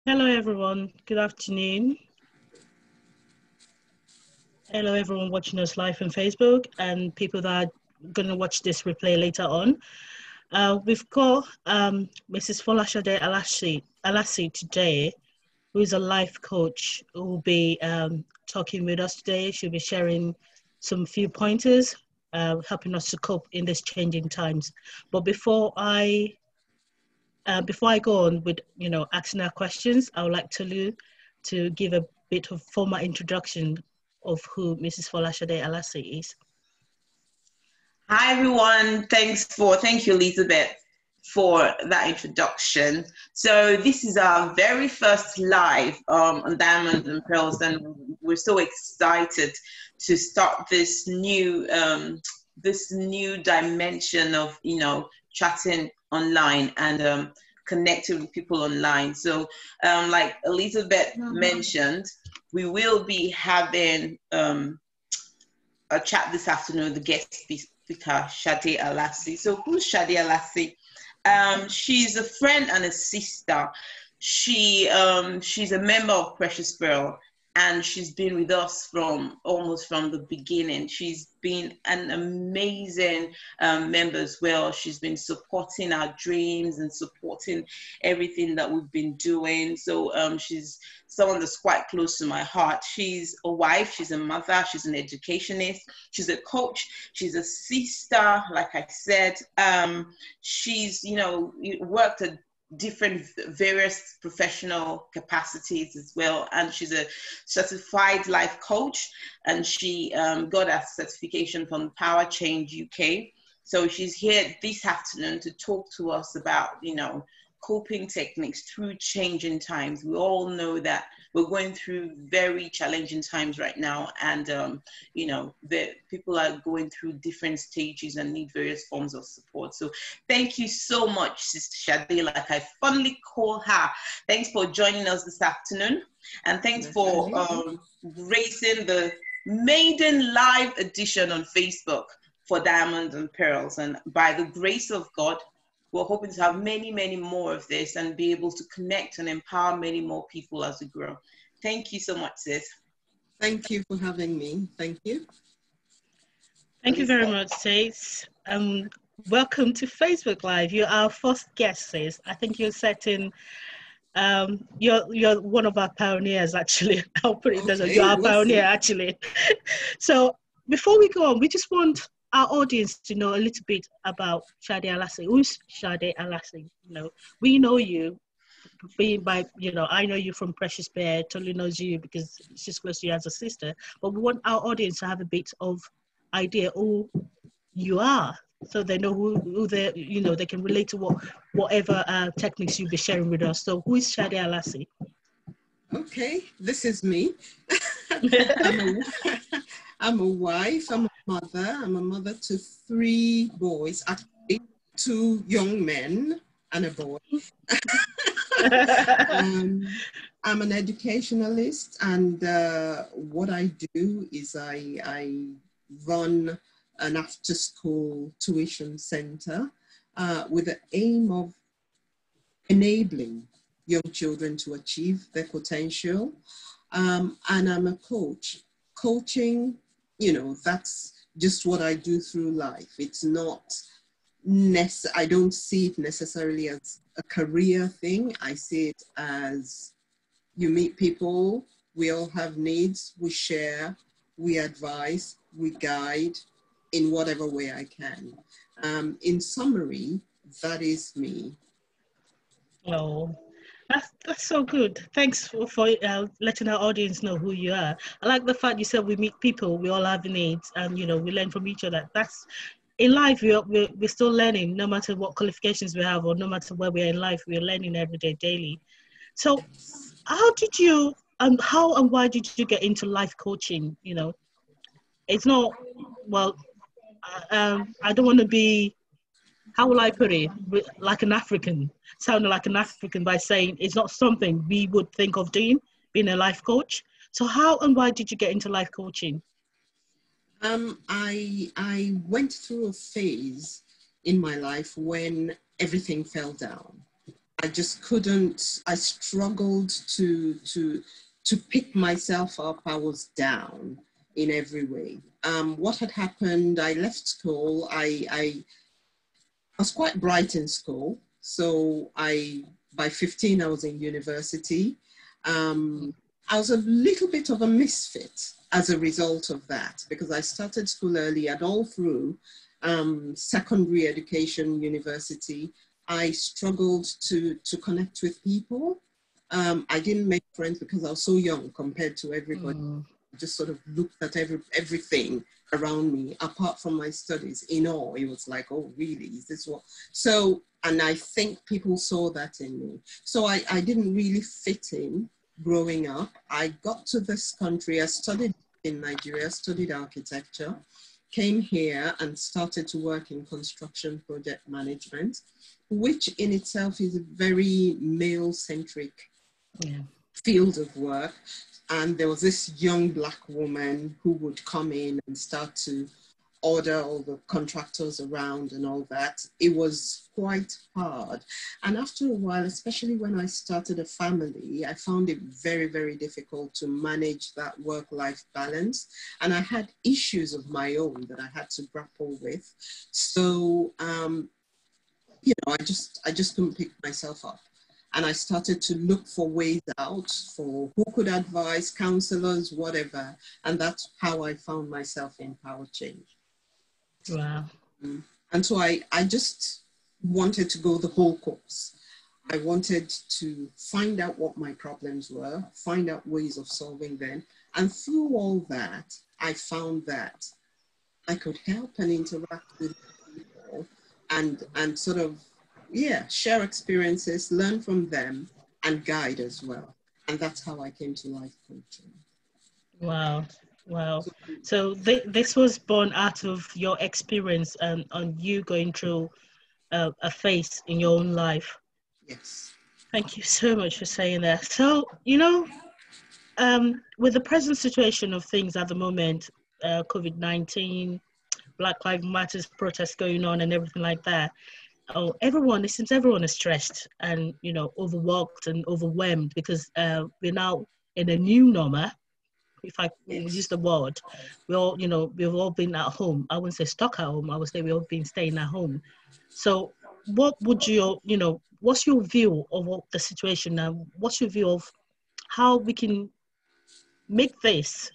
Hello, everyone. Good afternoon. Hello, everyone watching us live on Facebook and people that are going to watch this replay later on. We've got Mrs. Sade Alasi today, who is a life coach who will be talking with us today. She'll be sharing some few pointers, helping us to cope in these changing times. But before I go on with, asking our questions, I would like to give a bit of formal introduction of who Mrs. Sade Alasi is. Hi, everyone. Thank you, Elizabeth, for that introduction. So this is our very first live on Diamonds and Pearls, and we're so excited to start this new dimension of, chatting online and connecting with people online. So like Elizabeth mentioned, we will be having a chat this afternoon with the guest speaker, Sade Alasi. So who's Sade Alasi? She's a friend and a sister. She's a member of Precious Pearl, and she's been with us almost from the beginning. She's been an amazing member as well. She's been supporting our dreams and supporting everything that we've been doing. So she's someone that's quite close to my heart. She's a wife, she's a mother, she's an educationist, she's a coach, she's a sister, like I said. She's, worked at various professional capacities as well, and she's a certified life coach, and she got a certification from Power Change UK. So she's here this afternoon to talk to us about, coping techniques through changing times. We all know that we're going through very challenging times right now, and the people are going through different stages and need various forms of support. So thank you so much, Sister Sade, like I fondly call her. Thanks for joining us this afternoon, and thanks for gracing the maiden live edition on Facebook for Diamonds and Pearls. And by the grace of God, we're hoping to have many, many more of this and be able to connect and empower many more people as we grow. Thank you so much, sis. Thank you for having me. Thank you. Thank you very much, sis. Welcome to Facebook Live. You're our first guest, sis. I think you're setting, you're one of our pioneers, actually. I'll put it as you're our pioneer, actually. So before we go on, we just want our audience to know a little bit about Sade Alasi. Who's Sade Alasi? We know you I know you from Precious Bear. Totally knows you because she's close to you as a sister. But we want our audience to have a bit of idea who you are, so they know who they they can relate to whatever techniques you'll be sharing with us. So who is Sade Alasi? Okay, this is me. I'm a wife, I'm a mother. I'm a mother to 3 boys, actually 2 young men and a boy. I'm an educationalist, and what I do is I run an after-school tuition center with the aim of enabling young children to achieve their potential. And I'm a coach. Coaching, that's just what I do through life. It's not I don't see it necessarily as a career thing. I see it as you meet people, we all have needs, we share, we advise, we guide in whatever way I can. In summary, that is me. Oh, that's so good. Thanks for letting our audience know who you are. I like the fact you said we meet people, we all have needs, and we learn from each other. That's in life. We're still learning, no matter what qualifications we have or no matter where we are in life. We're learning every day, daily. So, how did you how and why did you get into life coaching? It's not I don't want to be, how will I put it, like an African, sounding like an African by saying it's not something we would think of doing, being a life coach. So how and why did you get into life coaching? I went through a phase in my life when everything fell down. I just couldn't, I struggled to pick myself up. I was down in every way. What had happened, I left school. I was quite bright in school. So by 15, I was in university. I was a little bit of a misfit as a result of that, because I started school early and all through secondary education, university, I struggled to connect with people. I didn't make friends because I was so young compared to everybody. I just sort of looked at everything around me, apart from my studies, in awe. It was like, oh, really? Is this what? So, and I think people saw that in me. So I didn't really fit in growing up. I got to this country. I studied in Nigeria, studied architecture, came here and started to work in construction project management, which in itself is a very male-centric field of work. And there was this young Black woman who would come in and start to order all the contractors around and all that. It was quite hard. And after a while, especially when I started a family, I found it very, very difficult to manage that work-life balance. And I had issues of my own that I had to grapple with. So, you know, I just couldn't pick myself up. And I started to look for ways out, for who could advise, counselors, whatever. And that's how I found myself in Power Change. Wow. And so I just wanted to go the whole course. I wanted to find out what my problems were, find out ways of solving them. And through all that, I found that I could help and interact with people and sort of, share experiences, learn from them, and guide as well. And that's how I came to life coaching. Wow. Wow. So this was born out of your experience on you going through a phase in your own life. Yes. Thank you so much for saying that. So, you know, with the present situation of things at the moment, COVID-19, Black Lives Matter protests going on and everything like that, it seems everyone is stressed and, you know, overworked and overwhelmed because we're now in a new normal. If I use the word, we all, you know, we've all been at home. I wouldn't say stuck at home. I would say we've all been staying at home. So what would what's your view of the situation now? What's your view of how we can make this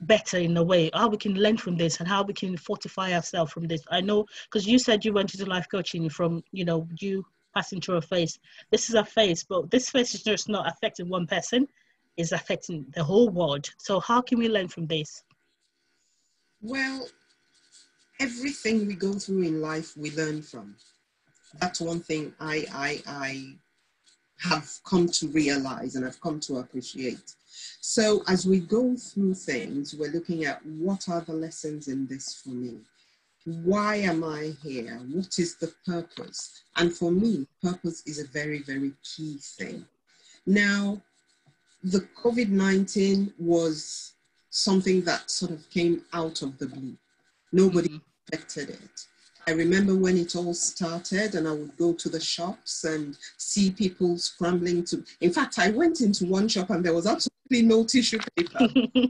better in a way, how we can learn from this and how we can fortify ourselves from this? I know, because you said you went into life coaching from, you know, you passing through a phase. This is a phase, but this phase is just not affecting one person. Is affecting the whole world. So how can we learn from this? Well, everything we go through in life, we learn from. That's one thing I have come to realize and I've come to appreciate. So as we go through things, we're looking at what are the lessons in this for me? Why am I here? What is the purpose? And for me, purpose is a very, very key thing. Now, the COVID-19 was something that sort of came out of the blue. Nobody expected it. I remember when it all started and I would go to the shops and see people scrambling to, in fact, I went into one shop and there was absolutely no tissue paper.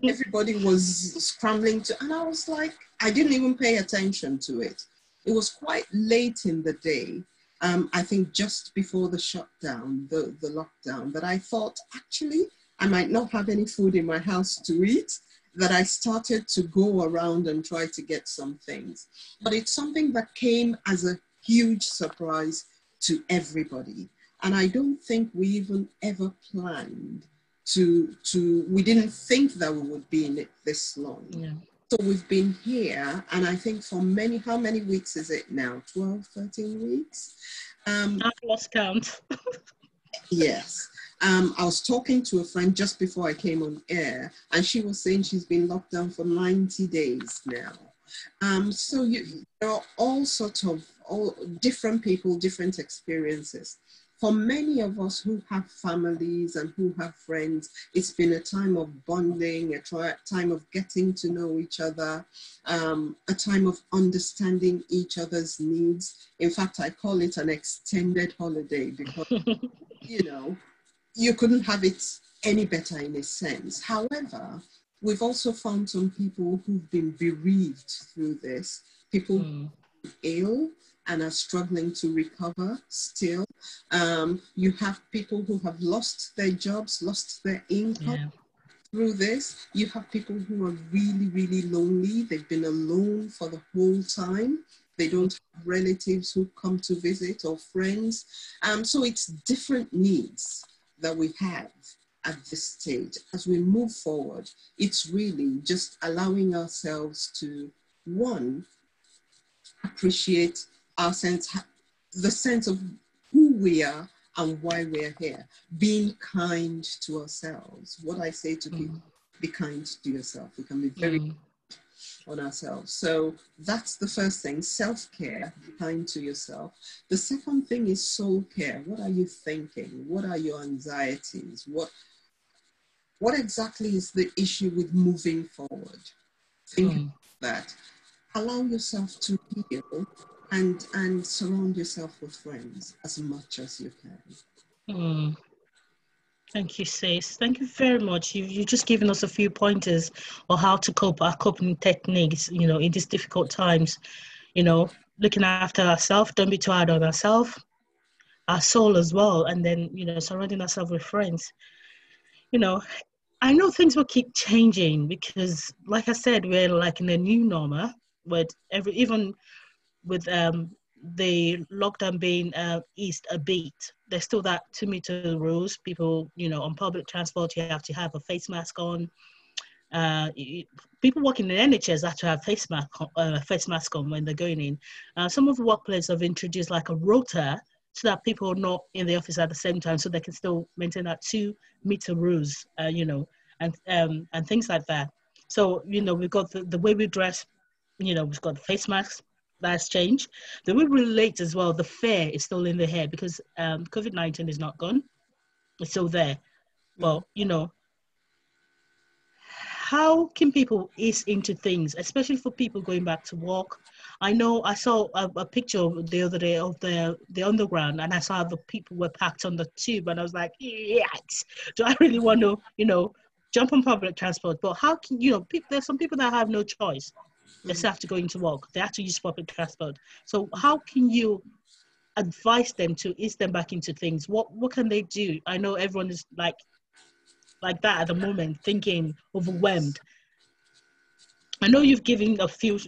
Everybody was scrambling to, and I was like, I didn't even pay attention to it. It was quite late in the day. I think just before the shutdown, the lockdown, that I thought, actually, I might not have any food in my house to eat, that I started to go around and try to get some things. But it's something that came as a huge surprise to everybody. And I don't think we even ever planned we didn't think that we would be in it this long. Yeah. So we've been here, and I think for how many weeks is it now? 12, 13 weeks? I've lost count. Yes. I was talking to a friend just before I came on air, and she was saying she's been locked down for 90 days now. So there are all sorts of different people, different experiences. For many of us who have families and who have friends, it's been a time of bonding, time of getting to know each other, a time of understanding each other's needs. In fact, I call it an extended holiday because, you know, you couldn't have it any better in a sense. However, we've also found some people who've been bereaved through this, people ill and are struggling to recover still. You have people who have lost their jobs, lost their income through this. You have people who are really, really lonely. They've been alone for the whole time. They don't have relatives who come to visit or friends. So it's different needs that we have at this stage. As we move forward, it's really just allowing ourselves to, one, appreciate our sense, the sense of who we are and why we're here. Being kind to ourselves. What I say to people, be kind to yourself. We can be very on ourselves. So that's the first thing, self-care, be kind to yourself. The second thing is soul care. What are you thinking? What are your anxieties? What exactly is the issue with moving forward? Think about that. Allow yourself to heal and surround yourself with friends as much as you can. Thank you, sis. Thank you very much. You've just given us a few pointers on how to cope, our coping techniques, you know, in these difficult times, you know, looking after ourselves, don't be too hard on ourselves, our soul as well, and then, you know, surrounding ourselves with friends. You know, I know things will keep changing because, like I said, we're like in a new normal, with even with the lockdown being eased a bit, there's still that 2-meter rules. People, you know, on public transport, you have to have a face mask on. People working in NHS have to have face mask on when they're going in. Some of the workplaces have introduced like a rota so that people are not in the office at the same time, so they can still maintain that 2-meter rules, you know, and things like that. So, you know, we've got the way we dress, you know, we've got the face masks, that's changed. The way we relate as well, the fear is still in the air because COVID-19 is not gone. It's still there. But, you know, how can people ease into things, especially for people going back to work? I know I saw a picture the other day of the underground, and I saw the people were packed on the tube, and I was like, yikes, do I really want to, you know, jump on public transport? But how can, you know, there's some people that have no choice. They still have to go into work. They have to use public transport. So how can you advise them to ease them back into things? What can they do? I know everyone is like that at the moment, thinking overwhelmed. I know you've given a few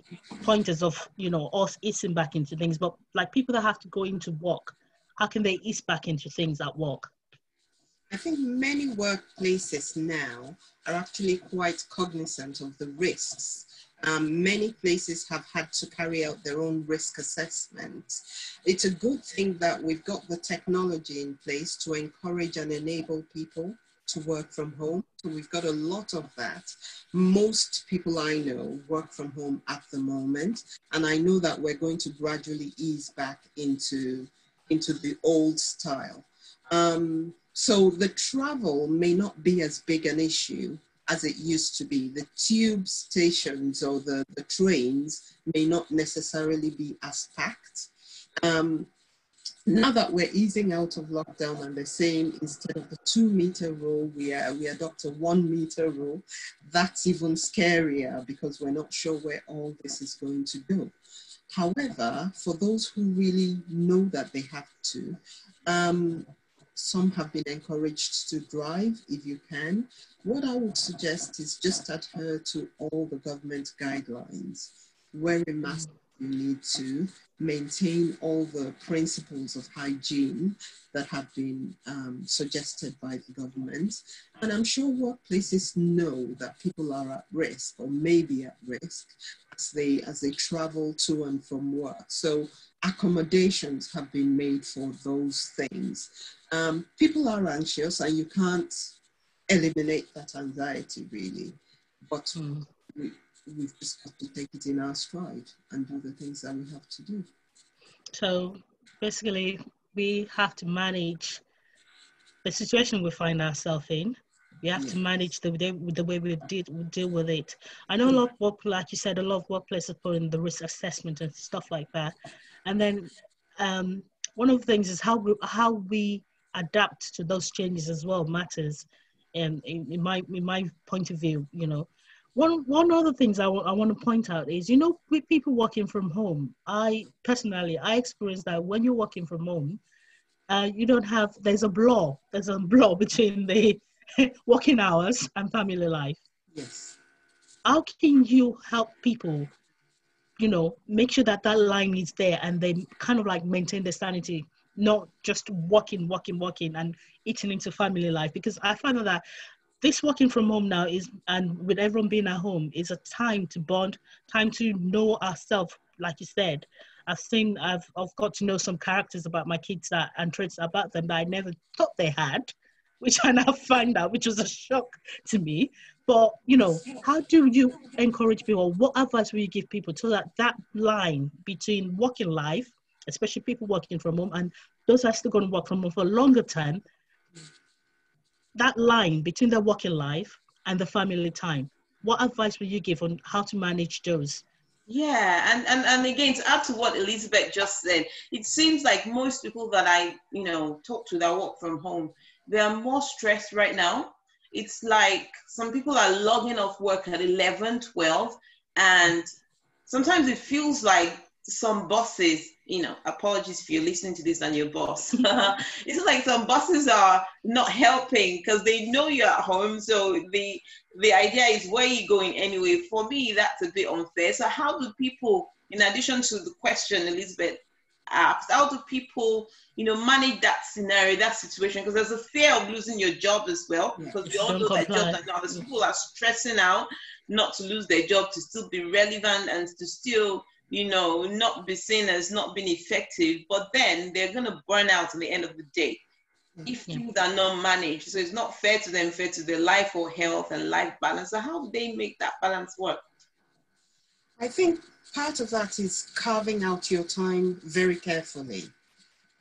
pointers of, you know, us easing back into things, but like people that have to go into work, how can they ease back into things at work? I think many workplaces now are actually quite cognizant of the risks. Many places have had to carry out their own risk assessments. It's a good thing that we've got the technology in place to encourage and enable people to work from home. So we've got a lot of that. Most people I know work from home at the moment, and I know that we're going to gradually ease back into the old style. So the travel may not be as big an issue as it used to be. The tube stations or the trains may not necessarily be as packed. Now that we're easing out of lockdown and they're saying instead of the 2-meter rule, we adopt a 1-meter rule, that's even scarier because we're not sure where all this is going to go. However, for those who really know that they have to, some have been encouraged to drive if you can. What I would suggest is just adhere to all the government guidelines. Wear a mask if you need to, maintain all the principles of hygiene that have been suggested by the government. And I'm sure workplaces know that people are at risk or may be at risk as they travel to and from work. So accommodations have been made for those things. People are anxious and you can't eliminate that anxiety really, but we've just got to take it in our stride and do the things that we have to do. So basically we have to manage the situation we find ourselves in. We have to manage the way we deal with it. I know a lot of work, like you said, a lot of workplaces put in the risk assessment and stuff like that. And then one of the things is how we adapt to those changes as well matters. And in my point of view, you know, one other things I want to point out is, you know, with people working from home, I experienced that when you're working from home, you don't have, there's a blur between the working hours and family life. Yes. How can you help people, you know, make sure that that line is there and they kind of like maintain their sanity, not just working and eating into family life? Because I find that this working from home now is, and with everyone being at home, is a time to bond, time to know ourselves, like you said. I've got to know some characters about my kids and traits about them that I never thought they had, which I now find out, which was a shock to me. But, you know, how do you encourage people? What advice will you give people so that that line between working life, especially people working from home, and those are still going to work from home for a longer time, that line between the working life and the family time, what advice will you give on how to manage those? Yeah, and again, to add to what Elizabeth just said, it seems like most people that I, you know, talk to that work from home, they are more stressed right now. It's like some people are logging off work at 11, 12, and sometimes it feels like some bosses, you know, apologies if you're listening to this and your boss. It's like some bosses are not helping because they know you're at home. So the idea is, where are you going anyway? For me, that's a bit unfair. So how do people, in addition to the question Elizabeth asked, how do people, you know, manage that scenario, that situation? Because there's a fear of losing your job as well, because we all know that jobs are now, there's people are stressing out not to lose their job, to still be relevant and to still, you know, not be seen as not being effective, but then they're going to burn out at the end of the day if things are not managed. So it's not fair to them, fair to their life or health and life balance. So how do they make that balance work? I think part of that is carving out your time very carefully.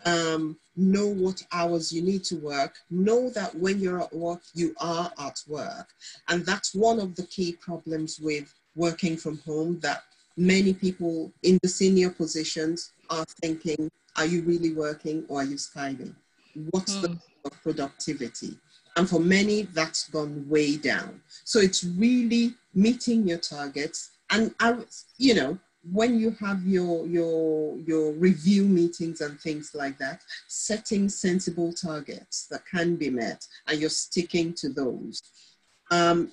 Know what hours you need to work. Know that when you're at work, you are at work. And that's one of the key problems with working from home, that many people in the senior positions are thinking, are you really working or are you skiving? What's the productivity? And for many, that's gone way down. So it's really meeting your targets. And, you know, when you have your review meetings and things like that, setting sensible targets that can be met and you're sticking to those.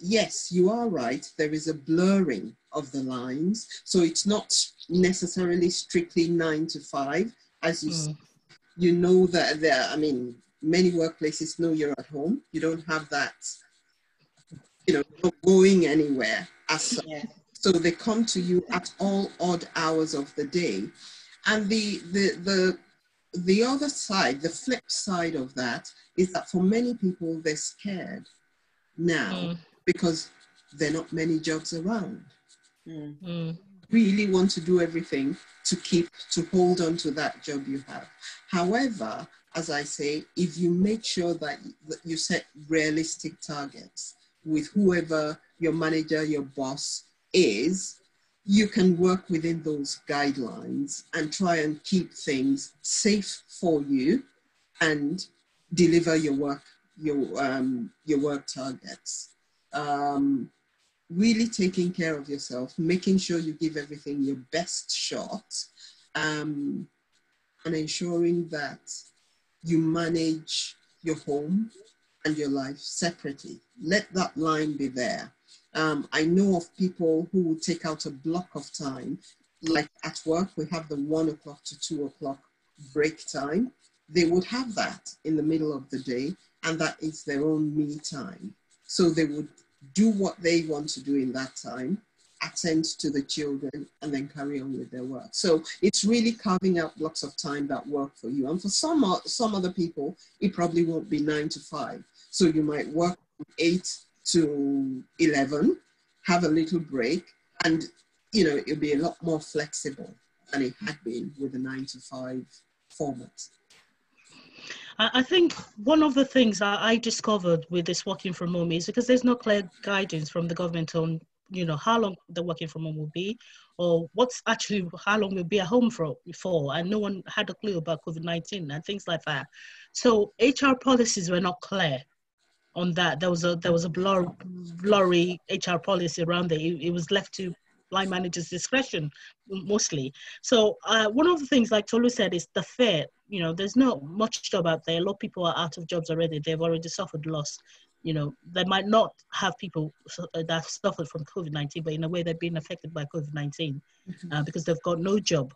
Yes, you are right. There is a blurring of the lines. So it's not necessarily strictly 9 to 5, as you say. You know that there, I mean, many workplaces know you're at home. You don't have that, you know, not going anywhere as such. Yeah. So they come to you at all odd hours of the day. And the other side, the flip side of that, is that for many people, they're scared now because there are not many jobs around. Really want to do everything to hold on to that job you have. However, as I say, if you make sure that you set realistic targets with whoever your manager, your boss is, you can work within those guidelines and try and keep things safe for you and deliver your work targets. Really taking care of yourself, making sure you give everything your best shot, and ensuring that you manage your home and your life separately. Let that line be there. I know of people who will take out a block of time, like at work, we have the 1 o'clock to 2 o'clock break time. They would have that in the middle of the day, and that is their own me time. So they would do what they want to do in that time, attend to the children, and then carry on with their work. So it's really carving out blocks of time that work for you. And for some other people, it probably won't be 9 to 5. So you might work from 8 to 11, have a little break, and you know, it'll be a lot more flexible than it had been with the 9 to 5 format. I think one of the things that I discovered with this working from home is because there's no clear guidance from the government on, how long the working from home will be, or what's actually how long we'll be at home for, and no one had a clue about COVID-19 and things like that. So HR policies were not clear on that. There was a blurry HR policy around it. It was left to line managers' discretion mostly. So one of the things, like Tolu said, is the fear. There's not much job out there. A lot of people are out of jobs already. They've already suffered loss. They might not have people that suffered from COVID-19, but in a way they're being affected by COVID-19 because they've got no job.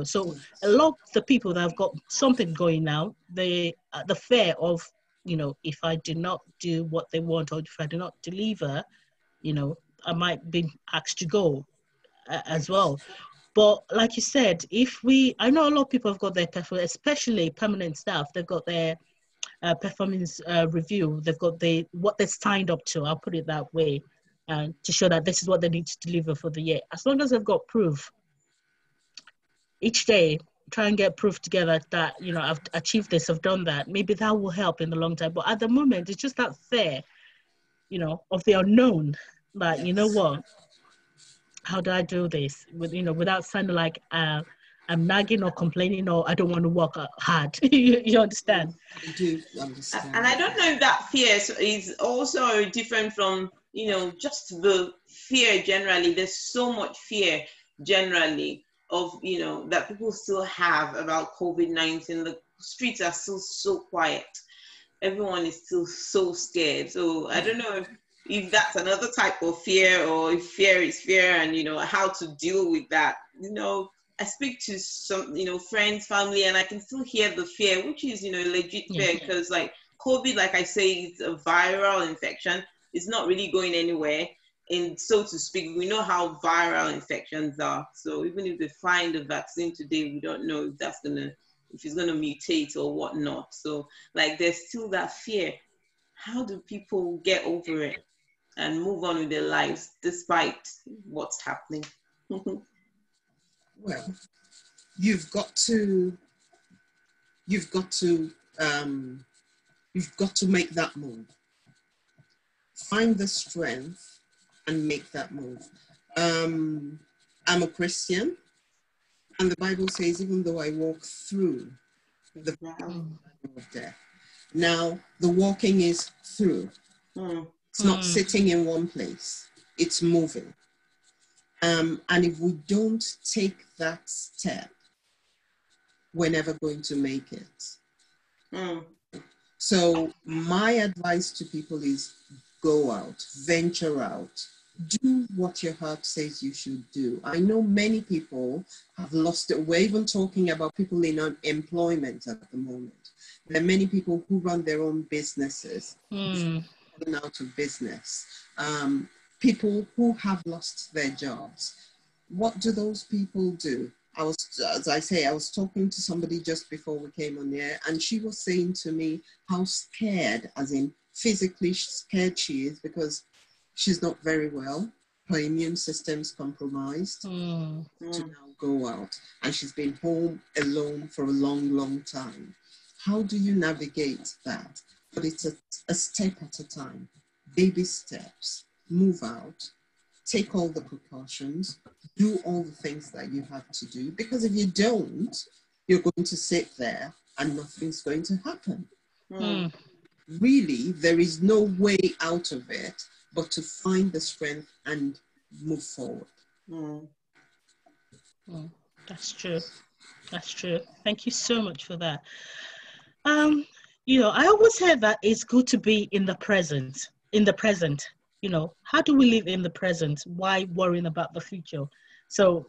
So a lot of the people that have got something going now, the fear of, if I do not do what they want, or if I do not deliver, I might be asked to go as well. But like you said, I know a lot of people have got their performance, especially permanent staff, they've got their performance review, they've got what they signed up to, I'll put it that way, to show that this is what they need to deliver for the year. As long as they've got proof, each day, try and get proof together that, I've achieved this, I've done that. Maybe that will help in the long term. But at the moment, it's just that fear, of the unknown. That, Yes. you know what, how do I do this without sounding like I'm nagging or complaining, or I don't want to work hard. You understand? I do understand. And I don't know if that fear is also different from, just the fear generally. There's so much fear generally of, that people still have about COVID-19. The streets are still so quiet. Everyone is still so scared. So I don't know if that's another type of fear, or if fear is fear, and, how to deal with that. I speak to some, friends, family, and I can still hear the fear, which is, legit fear, because like COVID, like I say, it's a viral infection. It's not really going anywhere. And so to speak, we know how viral infections are. So even if they find a vaccine today, we don't know if it's gonna mutate or whatnot. So like there's still that fear. How do people get over it and move on with their lives despite what's happening? Well, you've got to make that move. Find the strength and make that move. I'm a Christian, and the Bible says, even though I walk through the valley of death. Now, the walking is through. It's not sitting in one place. It's moving. And if we don't take that step, we're never going to make it. So my advice to people is go out, venture out, do what your heart says you should do. I know many people have lost it. We're even talking about people in unemployment at the moment. There are many people who run their own businesses, out of business. People who have lost their jobs. What do those people do? I was talking to somebody just before we came on the air, and she was saying to me how scared, as in physically scared she is, because she's not very well. Her immune system's compromised to now go out, and she's been home alone for a long, long time. How do you navigate that? But it's a step at a time, baby steps. Move out, take all the precautions, do all the things that you have to do, because if you don't, you're going to sit there and nothing's going to happen. Really, there is no way out of it but to find the strength and move forward. That's true. That's true. Thank you so much for that. I always heard that it's good to be in the present. How do we live in the present? Why worrying about the future? So,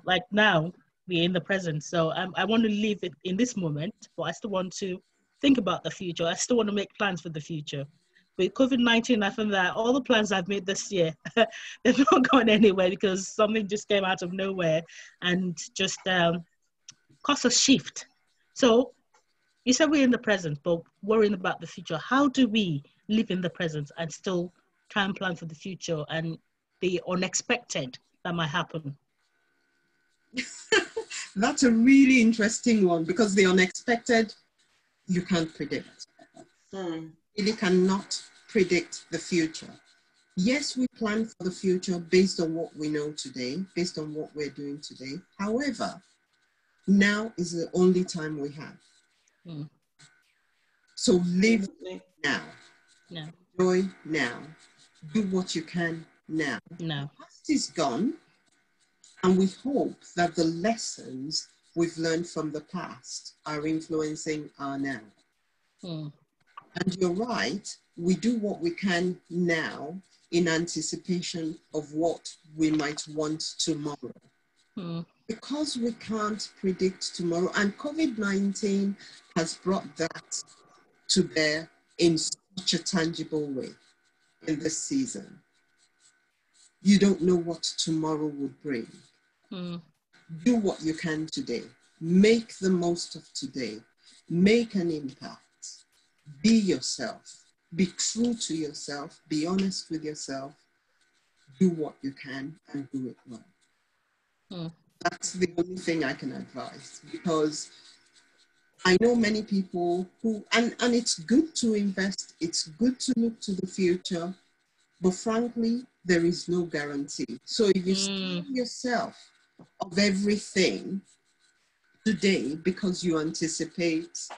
like now we're in the present. So I want to live it in this moment, but I still want to think about the future. I still want to make plans for the future. With COVID-19, I found that all the plans I've made this year, they've not gone anywhere because something just came out of nowhere and just caused a shift. So you said we're in the present, but worrying about the future. How do we live in the present and still try and plan for the future and the unexpected that might happen? That's a really interesting one, because the unexpected, you can't predict. Mm. Really cannot predict the future. Yes, we plan for the future based on what we know today, based on what we're doing today. However, now is the only time we have. Mm. So live Definitely. now. No. Enjoy now. Do what you can now. No. The past is gone, and we hope that the lessons we've learned from the past are influencing our now. Mm. And you're right, we do what we can now in anticipation of what we might want tomorrow. Mm. Because we can't predict tomorrow, and COVID-19 has brought that to bear in such a tangible way in this season. You don't know what tomorrow would bring. Mm. Do what you can today. Make the most of today. Make an impact. Be yourself. Be true to yourself. Be honest with yourself. Do what you can and do it well. Mm. That's the only thing I can advise, because I know many people who, and it's good to invest, it's good to look to the future, but frankly, there is no guarantee. So if you starve yourself of everything today because you anticipate,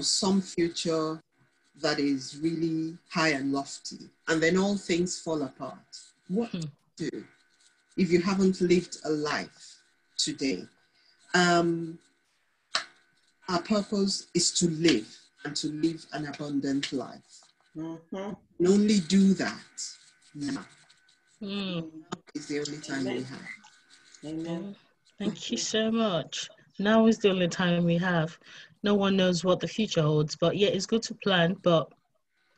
some future that is really high and lofty, and then all things fall apart, what do you do if you haven't lived a life today? Our purpose is to live, and to live an abundant life. Mm-hmm. And only do that now. Mm. It's the only time we have. Amen. Thank you so much. Now is the only time we have. No one knows what the future holds, but yeah, it's good to plan, but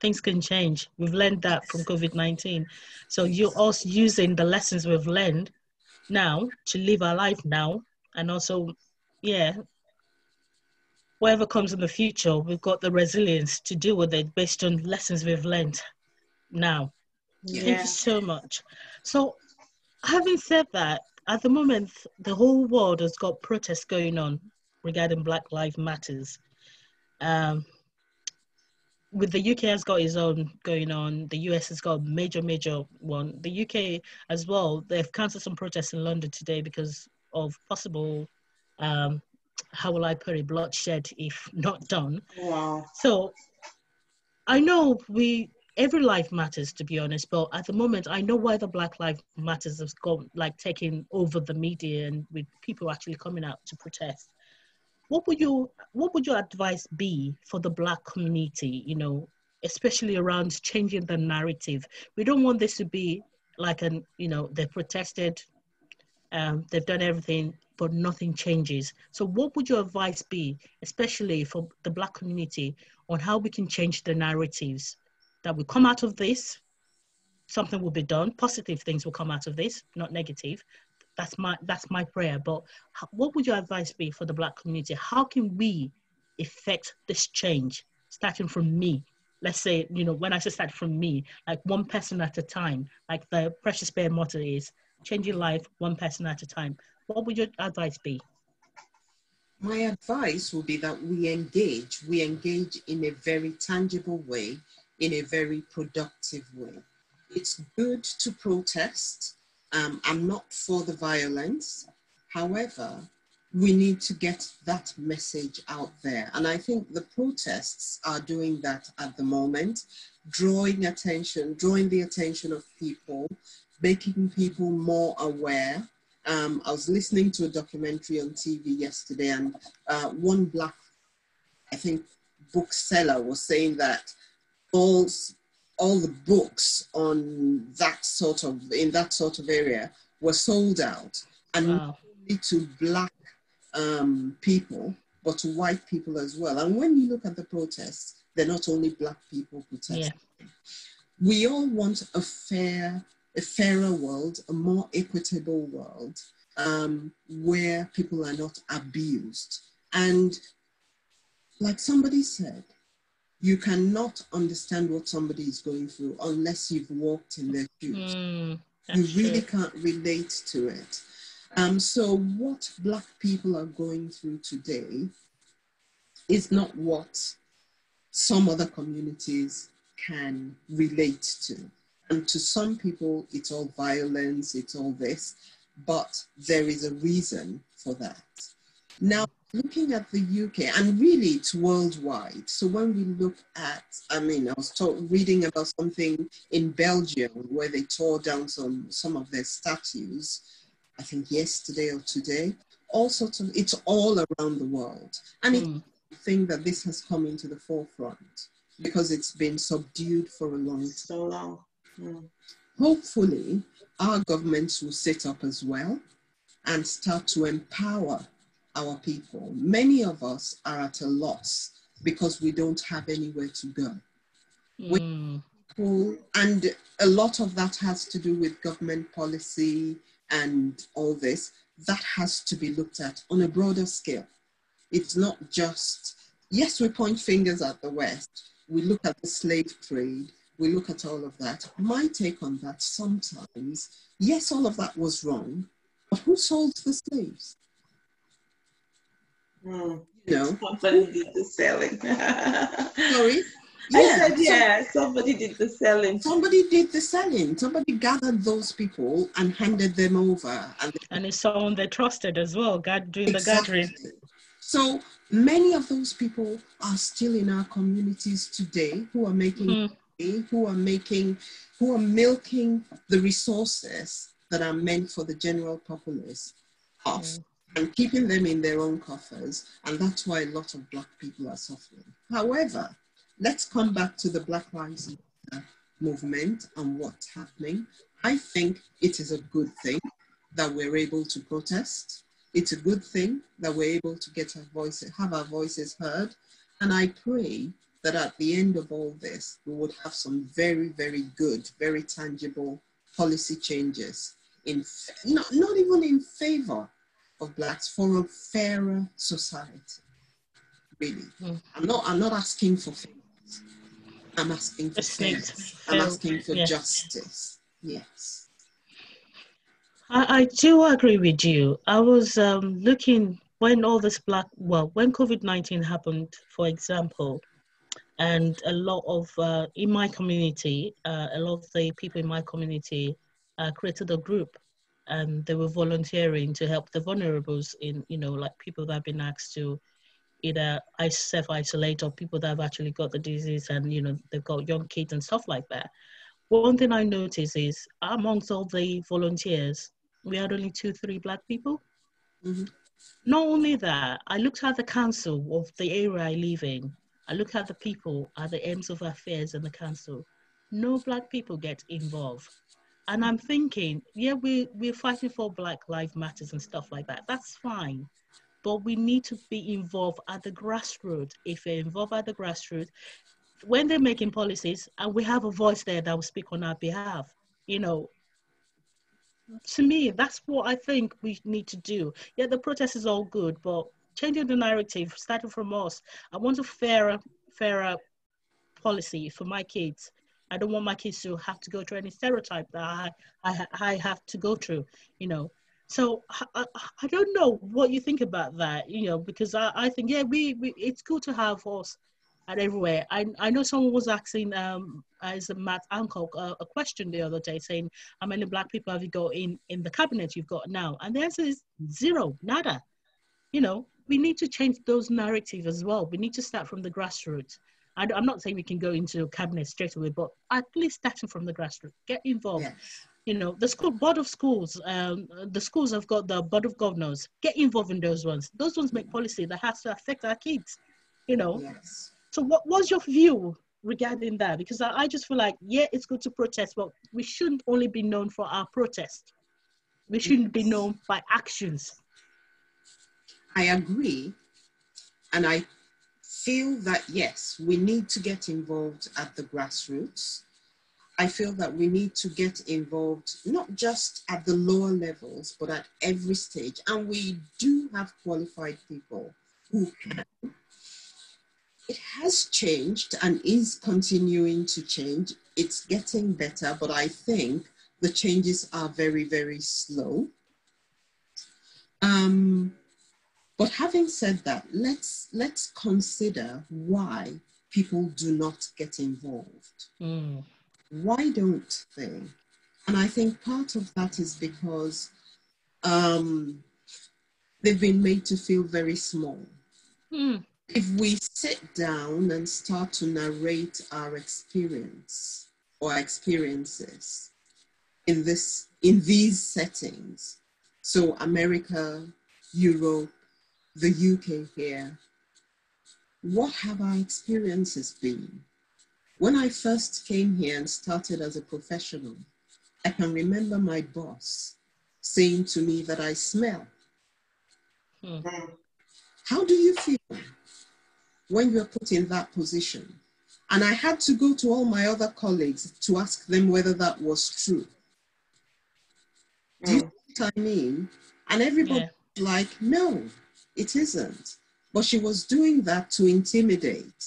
things can change. We've learned that from COVID-19. So you're also using the lessons we've learned now to live our life now. And also, yeah, whatever comes in the future, we've got the resilience to deal with it based on lessons we've learned now. Yeah. Thank you so much. So having said that, at the moment, the whole world has got protests going on regarding Black Lives Matters. With the UK has got its own going on. The US has got a major one. The UK as well, they've cancelled some protests in London today because of possible, how will I put it, bloodshed if not done. Wow. So I know every life matters, to be honest, but at the moment, I know why the Black Lives Matters has gone, like, taking over the media and with people actually coming out to protest. What would your advice be for the Black community, especially around changing the narrative? We don't want this to be like they protested, they've done everything, but nothing changes. So what would your advice be, especially for the Black community, on how we can change the narratives that will come out of this? Something will be done. Positive things will come out of this, not negative. That's my prayer. But what would your advice be for the Black community? How can we effect this change, starting from me? Let's say, when I say start from me, like one person at a time, like the Precious Bear motto is, changing life one person at a time. What would your advice be? My advice would be that we engage in a very tangible way, in a very productive way. It's good to protest. I'm not for the violence. However, we need to get that message out there. And I think the protests are doing that at the moment, drawing the attention of people, making people more aware. I was listening to a documentary on TV yesterday, and one Black, I think, bookseller was saying that all the books in that sort of area were sold out, and Wow. not only to Black people, but to white people as well. And when you look at the protests, they're not only Black people protesting. Yeah. We all want a fairer world, a more equitable world, where people are not abused. And like somebody said, you cannot understand what somebody is going through unless you've walked in their shoes. You really can't relate to it. So what Black people are going through today is not what some other communities can relate to. And to some people, it's all violence, it's all this, but there is a reason for that. Now, looking at the UK, and really it's worldwide. So when we look at, I was reading about something in Belgium where they tore down some of their statues, I think yesterday or today. All sorts of, it's all around the world. And it's a thing that this has come into the forefront because it's been subdued for a long time. So long. Hopefully, our governments will sit up as well and start to empower our people. Many of us are at a loss because we don't have anywhere to go. And a lot of that has to do with government policy and all this. That has to be looked at on a broader scale. It's not just, yes, we point fingers at the West. We look at the slave trade. We look at all of that. My take on that sometimes, yes, all of that was wrong, but who sold the slaves? You know, somebody did the selling. Sorry? Yeah, I said, somebody did the selling. Somebody did the selling. Somebody gathered those people and handed them over. And it's someone they trusted as well, doing the gathering. So many of those people are still in our communities today who are making, who are milking the resources that are meant for the general populace off and keeping them in their own coffers. And that's why a lot of Black people are suffering. However, let's come back to the Black Lives Matter movement and what's happening. I think it is a good thing that we're able to protest. It's a good thing that we're able to have our voices heard. And I pray that at the end of all this, we would have some very, very good, very tangible policy changes not even in favor of Blacks, for a fairer society. Really. I'm not asking for favors. I'm asking for fairness. I'm asking for justice. Yes. I do agree with you. I was looking when all this when COVID-19 happened, for example, and a lot of, in my community, a lot of the people in my community created a group, and they were volunteering to help the vulnerables in, like people that have been asked to either self-isolate or people that have actually got the disease and, they've got young kids and stuff like that. One thing I noticed is amongst all the volunteers, we had only 2-3 Black people. Not only that, I looked at the council of the area I live in. I looked at the people at the ends of affairs in the council. No Black people get involved. And I'm thinking, yeah, we're fighting for Black Lives Matters and stuff like that. That's fine. But we need to be involved at the grassroots. If we're involved at the grassroots, when they're making policies, and we have a voice there that will speak on our behalf, to me, that's what I think we need to do. Yeah, the protest is all good, but changing the narrative, starting from us. I want a fairer policy for my kids. I don't want my kids to have to go through any stereotype that I have to go through, So I don't know what you think about that, because I think, yeah, we it's good to have us at everywhere. I know someone was asking as a Matt Hancock a question the other day saying, how many Black people have you got in the cabinet you've got now? And the answer is 0, nada. We need to change those narratives as well. We need to start from the grassroots. I'm not saying we can go into a cabinet straight away, but at least starting from the grassroots, get involved. Yes. The board of schools, the schools have got the board of governors. Get involved in those ones. Those ones make policy that has to affect our kids, Yes. So what's your view regarding that? Because I just feel like, yeah, it's good to protest, but we shouldn't only be known for our protest. We shouldn't be known by actions. I agree. And I feel that, yes, we need to get involved at the grassroots. I feel that we need to get involved, not just at the lower levels, but at every stage. And we do have qualified people who can. It has changed and is continuing to change. It's getting better, but I think the changes are very, very slow. But But having said that, let's consider why people do not get involved. Why don't they? And I think part of that is because they've been made to feel very small. If we sit down and start to narrate our experience or experiences in these settings, so America, Europe, the UK here, what have our experiences been? When I first came here and started as a professional, I can remember my boss saying to me that I smell. How do you feel when you're put in that position? And I had to go to all my other colleagues to ask them whether that was true. Do you know what I mean? And everybody was like, no, it isn't. But she was doing that to intimidate.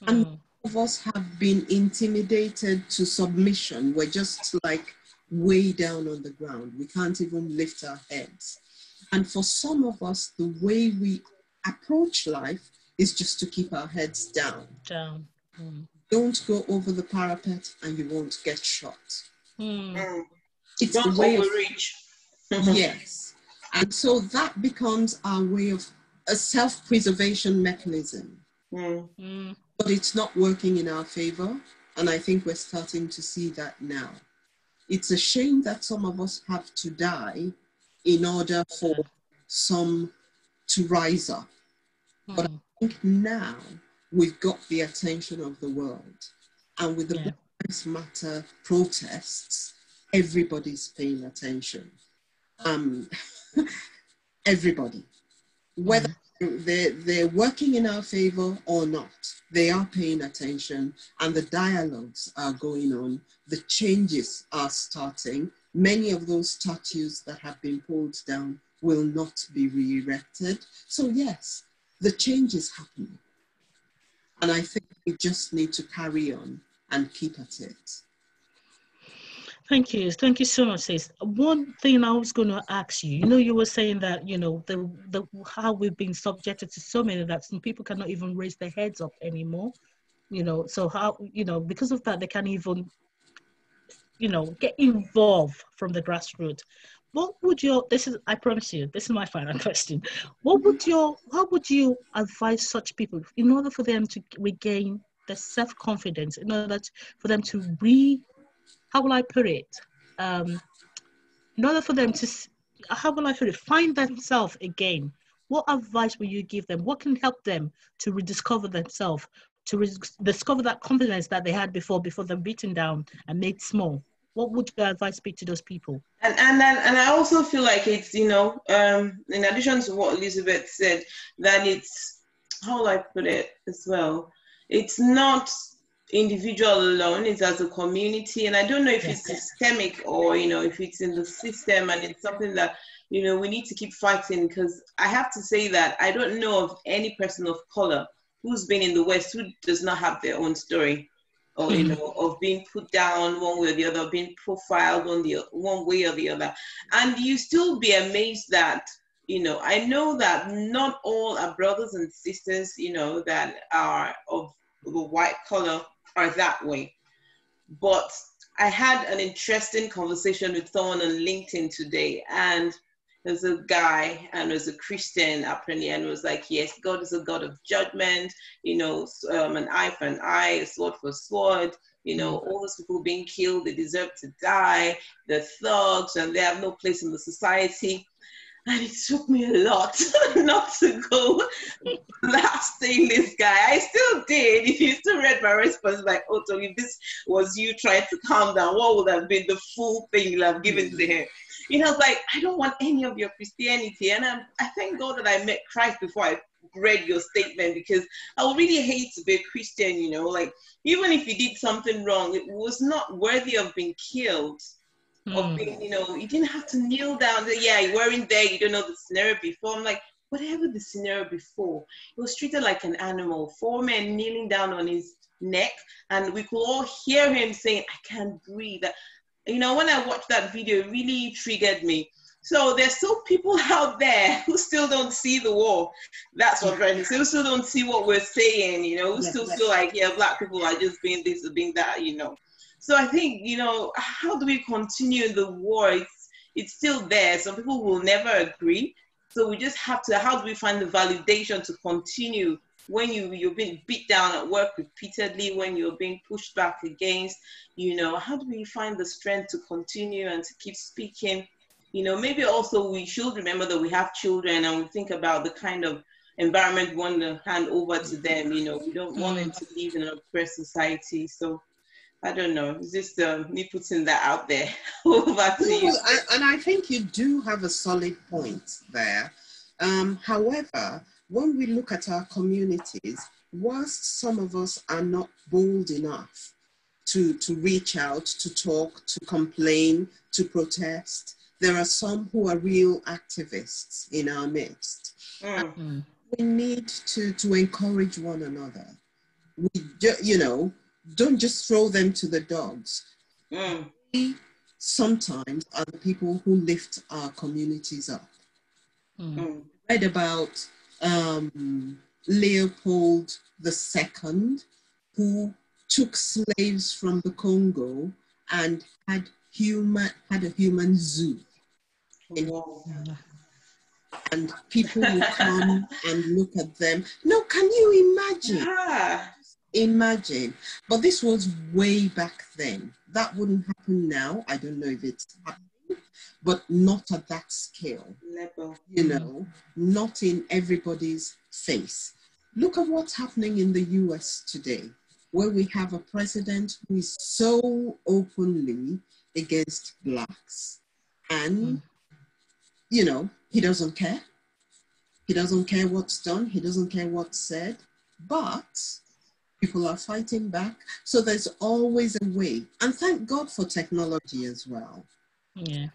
And most of us have been intimidated to submission. We're just like way down on the ground. We can't even lift our heads. And for some of us, the way we approach life is just to keep our heads down. Don't go over the parapet and you won't get shot. It's don't the way overreach. Yes. And so that becomes our way of a self-preservation mechanism. But it's not working in our favor. And I think we're starting to see that now. It's a shame that some of us have to die in order for some to rise up. But I think now we've got the attention of the world. And with the Black Lives Matter protests, everybody's paying attention. Everybody. Whether they're working in our favor or not, they are paying attention and the dialogues are going on. The changes are starting. Many of those statues that have been pulled down will not be re-erected. So yes, the change is happening. And I think we just need to carry on and keep at it. Thank you. Thank you so much, sis. One thing I was going to ask you, you were saying that, the how we've been subjected to so many that some people cannot even raise their heads up anymore. So how, because of that, they can't even, get involved from the grassroots. What would I promise you, this is my final question. How would you advise such people in order for them to regain their self-confidence, in order for them to how will I put it? In order for them to, find themselves again, what advice will you give them? What can help them to rediscover themselves, to discover that confidence that they had before they're beaten down and made small? What would your advice be to those people? And I also feel like it's, in addition to what Elizabeth said, that it's, how will I put it as well? It's not individual alone, it's as a community. And I don't know if it's systemic or, if it's in the system and it's something that, we need to keep fighting, because I have to say that I don't know of any person of color who's been in the West who does not have their own story. Or, of being put down one way or the other, being profiled one way or the other. And you still be amazed that, I know that not all our brothers and sisters, that are of the white color are that way. But I had an interesting conversation with someone on LinkedIn today, and there's a guy and was a Christian apparently, and was like, yes, God is a God of judgment, an eye for an eye, a sword for a sword, all those people being killed, they deserve to die, they're thugs and they have no place in the society. And it took me a lot not to go blasting this guy. I still did. If you still read my response, like, oh, so if this was you trying to calm down, what would have been the full thing you'll have given to him? I was like, I don't want any of your Christianity. And I thank God that I met Christ before I read your statement, because I would really hate to be a Christian, like, even if you did something wrong, it was not worthy of being killed. Of being, you didn't have to kneel down. Yeah, you weren't there. You don't know the scenario before. I'm like, whatever the scenario before, he was treated like an animal. 4 men kneeling down on his neck, and we could all hear him saying, I can't breathe. When I watched that video, it really triggered me. So there's still people out there who still don't see the war. That's what I'm trying to say. Who still don't see what we're saying, you know, who still feel like, yeah, Black people are just being this or being that, you know. So I think, you know, how do we continue the war? It's still there. Some people will never agree. So we just have to, how do we find the validation to continue when you're being beat down at work repeatedly, when you're being pushed back against, you know, how do we find the strength to continue and to keep speaking? You know, maybe also we should remember that we have children and we think about the kind of environment we want to hand over to them. You know, we don't want them to live in an oppressed society. So I don't know, it's just me putting that out there. Over to you. And I think you do have a solid point there. However, when we look at our communities, whilst some of us are not bold enough to reach out, to talk, to complain, to protest, there are some who are real activists in our midst. We need to encourage one another. You know, don't just throw them to the dogs. We sometimes are the people who lift our communities up. I read about Leopold II, who took slaves from the Congo and had a human zoo. And people will come and look at them. No, can you imagine? Imagine. But this was way back then. That wouldn't happen now. I don't know if it's happening, but not at that scale. You know, not in everybody's face. Look at what's happening in the US today, where we have a president who is so openly against Blacks. And, you know, he doesn't care. He doesn't care what's done. He doesn't care what's said. But people are fighting back. So there's always a way. And thank God for technology as well. Yeah.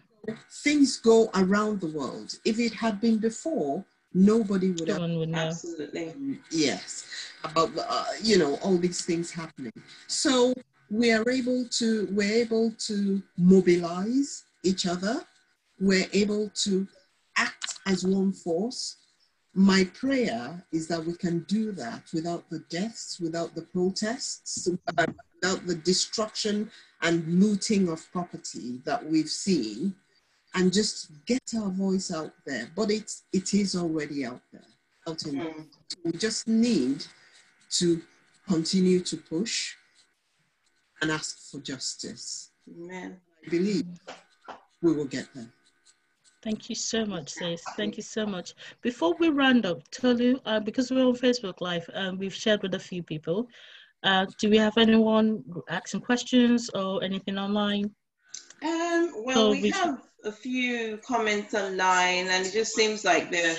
Things go around the world. If it had been before, nobody would have. Would know. Absolutely. Yes. About, you know, all these things happening. So we're able to mobilize each other. We're able to act as one force. My prayer is that we can do that without the deaths, without the protests, without the destruction and looting of property that we've seen, and just get our voice out there. But it is already out there. We just need to continue to push and ask for justice. Amen. I believe we will get there. Thank you so much, sis. Thank you so much. Before we round up, Tolu, because we're on Facebook Live, we've shared with a few people. Do we have anyone asking questions or anything online? Well, we have a few comments online, and it just seems like they're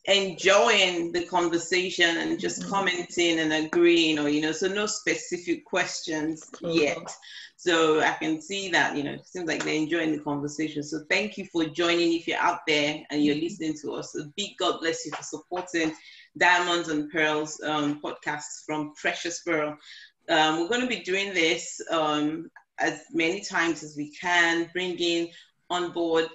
enjoying the conversation and just commenting and agreeing, or, you know, so no specific questions yet. So I can see that, you know, it seems like they're enjoying the conversation. So thank you for joining. If you're out there and you're listening to us, a big God bless you for supporting Diamonds and Pearls podcasts from Precious Pearl. We're going to be doing this as many times as we can, bringing on board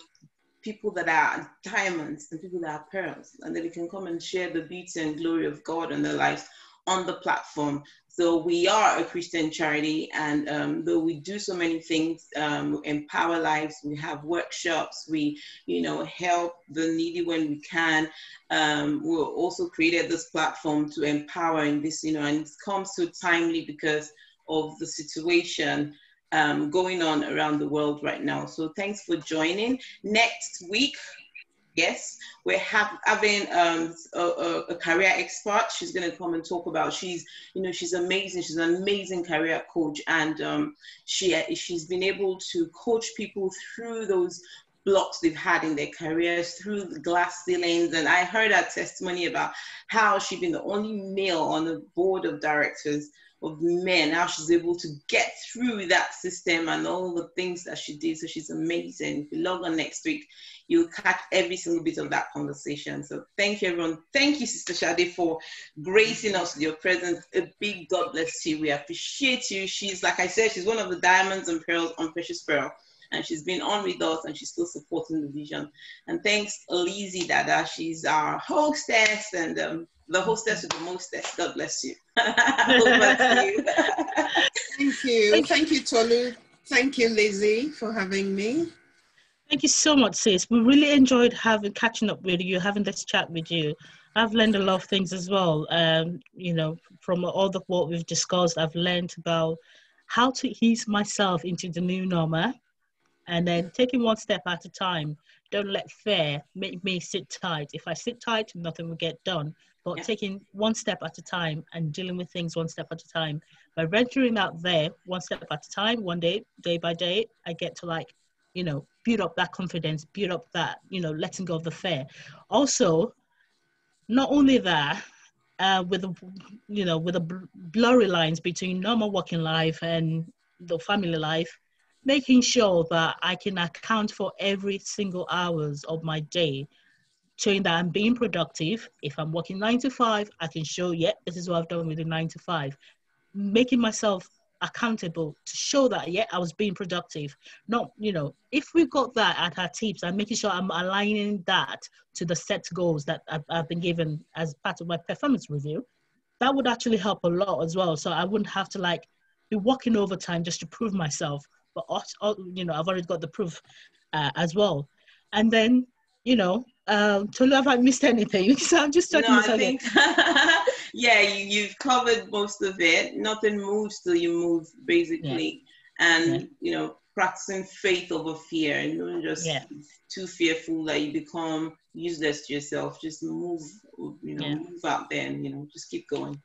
people that are diamonds and people that are pearls, and that they can come and share the beauty and glory of God in their lives on the platform. So we are a Christian charity, and though we do so many things, empower lives, we have workshops, we, you know, help the needy when we can. We also created this platform to empower in this, you know, and it comes so timely because of the situation going on around the world right now. So thanks for joining. Next week, yes, we're having a career expert. She's going to come and talk about, she's amazing. She's an amazing career coach, and she's been able to coach people through those blocks they've had in their careers, through the glass ceilings. And I heard her testimony about how she's been the only male on the board of directors of men, how she's able to get through that system and all the things that she did. So she's amazing. If you log on next week, you'll catch every single bit of that conversation. So thank you, everyone. Thank you, Sister Sade, for gracing us with your presence. A big God bless you. We appreciate you. She's, like I said, she's one of the Diamonds and Pearls on Precious Pearl. and she's been on with us, and she's still supporting the vision. And thanks, Alasi Dada. She's our hostess, and the hostess with the mostest. God bless you. Over to you. Thank you. Thank you, Tolu. Thank you, Lizzie, for having me. Thank you so much, sis. We really enjoyed catching up with you, having this chat with you. I've learned a lot of things as well. You know, from all the what we've discussed, I've learned about how to ease myself into the new normal, and then taking one step at a time. Don't let fear make me sit tight. If I sit tight, nothing will get done. But taking one step at a time and dealing with things one step at a time. By venturing out there, one step at a time, one day, day by day, I get to, like, you know, build up that confidence, build up that, you know, letting go of the fear. Also, not only that, with the, you know, with the blurry lines between normal working life and the family life, making sure that I can account for every single hours of my day, showing that I'm being productive. If I'm working 9 to 5, I can show, yeah, this is what I've done with the 9 to 5. Making myself accountable to show that, yeah, I was being productive. Not, you know, if we got that at our tips and making sure I'm aligning that to the set goals that I've been given as part of my performance review, that would actually help a lot as well. So I wouldn't have to, like, be working overtime just to prove myself. But, you know, I've already got the proof as well. And then, you know, Tolu, have I missed anything? So I'm just talking. No, I think, yeah, you've covered most of it. Nothing moves till you move, basically. Yeah. And, you know, practicing faith over fear, and don't just too fearful that you become useless to yourself. Just move, you know, move out there, and, you know, just keep going.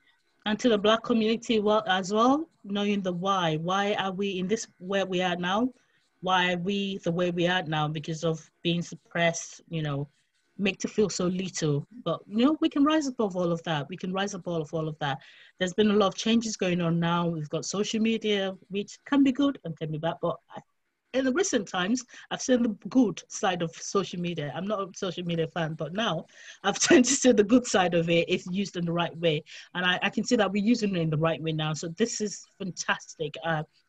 And to the Black community as well, knowing the why. Why are we in this where we are now? Why are we the way we are now? Because of being suppressed, you know, make to feel so little. But, you know, we can rise above all of that. We can rise above all of that. There's been a lot of changes going on now. We've got social media, which can be good and can be bad. But in the recent times, I've seen the good side of social media. I'm not a social media fan, but now I've tended to see the good side of it if used in the right way. And I can see that we're using it in the right way now. So this is fantastic.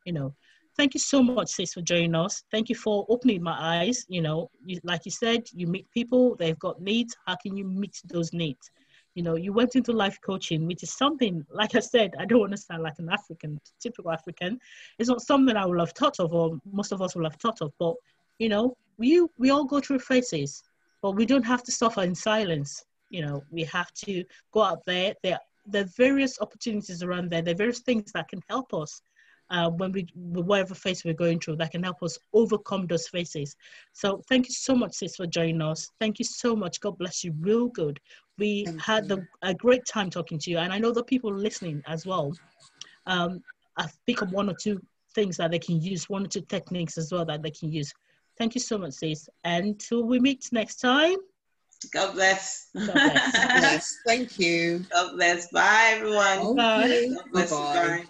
You know, thank you so much, sis, for joining us. Thank you for opening my eyes. You know, like you said, you meet people, they've got needs. How can you meet those needs? You know, you went into life coaching, which is something, like I said, I don't want to sound like an African, typical African. It's not something I would have thought of, or most of us will have thought of. But, you know, we all go through phases, but we don't have to suffer in silence. You know, we have to go out there. There are various opportunities around there. There are various things that can help us whatever phase we're going through, that can help us overcome those phases. So thank you so much, sis, for joining us. Thank you so much. God bless you real good. We had a great time talking to you, and I know that people listening as well. I've picked up one or two things that they can use, one or two techniques as well that they can use. Thank you so much, sis. Until we meet next time. God bless. God bless. Yes, thank you. God bless. Bye, everyone. Bye. God bless. Bye.